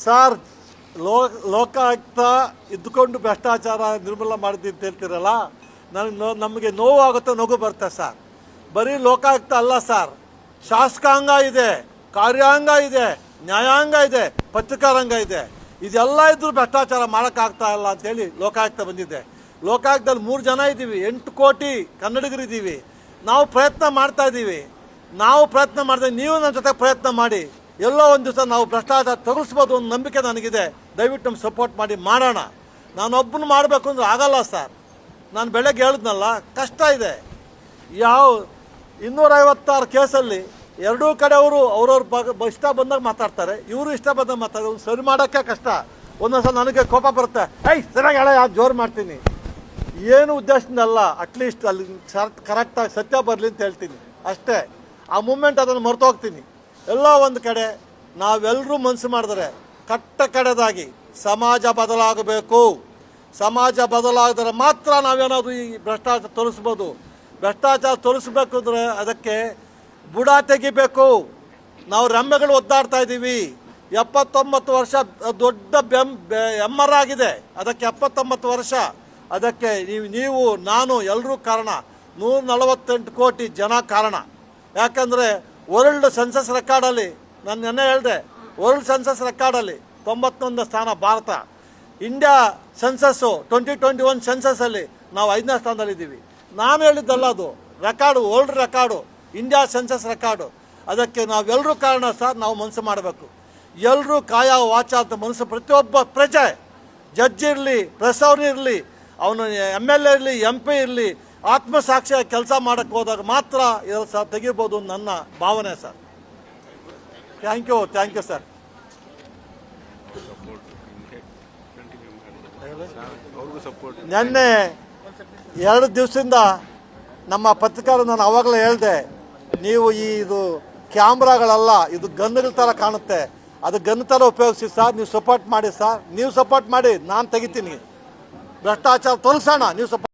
Sir, Lokayukta ಇದ್ದುಕೊಂಡು ಭ್ರಷ್ಟಾಚಾರ ನಿರ್ಮೂಲನೆ ಮಾಡಿದ್ವಿ ಅಂತ ಹೇಳ್ತಿರಲ್ಲ, ನಮಗೆ ನೋವಾಗುತ್ತೆ, ನಗು ಬರುತ್ತೆ ಸರ್. ಬರೀ ಲೋಕಾಯುಕ್ತ ಅಲ್ಲ ಸರ್, ಶಾಸಕಾಂಗ ಇದೆ, ಕಾರ್ಯಾಂಗ ಇದೆ, ನ್ಯಾಯಾಂಗ ಇದೆ, ಪತ್ರಿಕಾರಂಗ ಇದೆ. ಇದೆಲ್ಲ ಇದ್ರೂ ಭ್ರಷ್ಟಾಚಾರ ಮಾಡೋಕ್ಕಾಗ್ತಾ ಇಲ್ಲ ಅಂತೇಳಿ ಲೋಕಾಯುಕ್ತ ಬಂದಿದೆ. ಲೋಕಾಯುಕ್ತದಲ್ಲಿ 3 ಜನ ಇದ್ದೀವಿ, 8 ಕೋಟಿ ಕನ್ನಡಿಗರಿದ್ದೀವಿ. ನಾವು ಪ್ರಯತ್ನ ಮಾಡ್ತಾ ಇದ್ದೀವಿ. ನೀವು ನನ್ನ ಜೊತೆ ಪ್ರಯತ್ನ ಮಾಡಿ. ಎಲ್ಲೋ ಒಂದು ದಿವಸ ನಾವು ಭ್ರಷ್ಟಾಚಾರ ತಗುಲಿಸ್ಬೋದು ಒಂದು ನಂಬಿಕೆ ನನಗಿದೆ. ದಯವಿಟ್ಟು ನಮ್ಗೆ ಸಪೋರ್ಟ್ ಮಾಡಿ, ಮಾಡೋಣ. ನಾನೊಬ್ಬನು ಮಾಡಬೇಕು ಅಂದ್ರೆ ಆಗಲ್ಲ ಸರ್. ನಾನು ಬೆಳಗ್ಗೆ ಹೇಳಿದ್ನಲ್ಲ, ಕಷ್ಟ ಇದೆ. 256 ಕೇಸಲ್ಲಿ ಎರಡೂ ಕಡೆಯವರು ಅವ್ರವ್ರ ಇಷ್ಟ ಬಂದಾಗ ಮಾತಾಡ್ತಾರೆ, ಇವರು ಇಷ್ಟ ಬಂದಾಗ ಮಾತಾಡೋದು. ಸರಿ ಮಾಡೋಕ್ಕೆ ಕಷ್ಟ. ಒಂದೊಂದ್ಸಲ ನನಗೆ ಕೋಪ ಬರುತ್ತೆ, ಸರಿಯಾಗಿ ಹೇಳ, ಜೋರು ಮಾಡ್ತೀನಿ. ಏನು ಉದ್ದೇಶದಿಂದಲ್ಲ, ಅಟ್ಲೀಸ್ಟ್ ಅಲ್ಲಿ ಕರೆಕ್ಟಾಗಿ ಸತ್ಯ ಬರಲಿ ಅಂತ ಹೇಳ್ತೀನಿ ಅಷ್ಟೇ. ಆ ಮೂಮೆಂಟ್ ಅದನ್ನು ಮರೆತು ಹೋಗ್ತೀನಿ. ಎಲ್ಲೋ ಒಂದು ಕಡೆ ನಾವೆಲ್ಲರೂ ಮನಸ್ಸು ಮಾಡಿದ್ರೆ ಕಡೆದಾಗಿ ಸಮಾಜ ಬದಲಾಗಬೇಕು. ಸಮಾಜ ಬದಲಾಗಿದ್ರೆ ಮಾತ್ರ ನಾವೇನಾದರೂ ಈ ಭ್ರಷ್ಟಾಚಾರ ತೋರಿಸ್ಬೋದು. ಭ್ರಷ್ಟಾಚಾರ ತೋರಿಸ್ಬೇಕು ಅಂದರೆ ಅದಕ್ಕೆ ಬುಡ ತೆಗಿಬೇಕು. ನಾವು ರೆಂಬೆಗಳು ಒದ್ದಾಡ್ತಾ ಇದ್ದೀವಿ. 79 ವರ್ಷ ದೊಡ್ಡ ಎಮ್ಮರಾಗಿದೆ. ಅದಕ್ಕೆ 79 ವರ್ಷ. ಅದಕ್ಕೆ ನೀವು ನಾನು ಎಲ್ಲರೂ ಕಾರಣ. 148 ಕೋಟಿ ಜನ ಕಾರಣ. ಯಾಕಂದರೆ ವರ್ಲ್ಡ್ ಸೆನ್ಸಸ್ ರೆಕಾರ್ಡಲ್ಲಿ ನಾನು ನೆನ್ನೆ ಹೇಳಿದೆ, ವರ್ಲ್ಡ್ ಸೆನ್ಸಸ್ ರೆಕಾರ್ಡಲ್ಲಿ 91 ಸ್ಥಾನ ಭಾರತ. ಇಂಡಿಯಾ ಸೆನ್ಸಸ್ಸು 2021 ಸೆನ್ಸಸ್ಸಲ್ಲಿ ನಾವು 5ನೇ ಸ್ಥಾನದಲ್ಲಿದ್ದೀವಿ. ನಾನು ಹೇಳಿದ್ದಲ್ಲ, ಅದು record, world record, India census record. ಅದಕ್ಕೆ ನಾವೆಲ್ಲರೂ ಕಾರಣ ಸರ್. ನಾವು ಮನಸ್ಸು ಮಾಡಬೇಕು. ಎಲ್ಲರೂ ಕಾಯ ವಾಚ ಅಂತ ಮನಸ್ಸು, ಪ್ರತಿಯೊಬ್ಬ ಪ್ರಜೆ, ಜಡ್ಜ್ ಇರಲಿ, ಪ್ರೆಸ್ ಇರಲಿ, ಅವನು MLA ಇರಲಿ, MP ಇರಲಿ, ಆತ್ಮಸಾಕ್ಷಿಯಾಗಿ ಕೆಲಸ ಮಾಡೋಕ್ಕೆ ಹೋದಾಗ ಮಾತ್ರ ಇದನ್ನು ಸರ್ ತೆಗಿಬೋದು ನನ್ನ ಭಾವನೆ ಸರ್. Thank you sir. ನಿನ್ನೆ 2 ದಿವಸದಿಂದ ನಮ್ಮ ಪತ್ರಿಕಾರು ನಾನು ಆವಾಗಲೇ ಹೇಳಿದೆ, ನೀವು ಇದು ಕ್ಯಾಮ್ರಾಗಳಲ್ಲ, ಇದು ಗನ್ಗಳ ಥರ ಕಾಣುತ್ತೆ, ಅದು ಗನ್ ಥರ ಉಪಯೋಗಿಸಿ ಸರ್. ನೀವು ಸಪೋರ್ಟ್ ಮಾಡಿ ಸರ್. ನೀವು ಸಪೋರ್ಟ್ ಮಾಡಿ, ನಾನು ತೆಗಿತೀನಿ. ಭ್ರಷ್ಟಾಚಾರ ತೋರಿಸೋಣ, ನೀವು ಸಪೋರ್ಟ್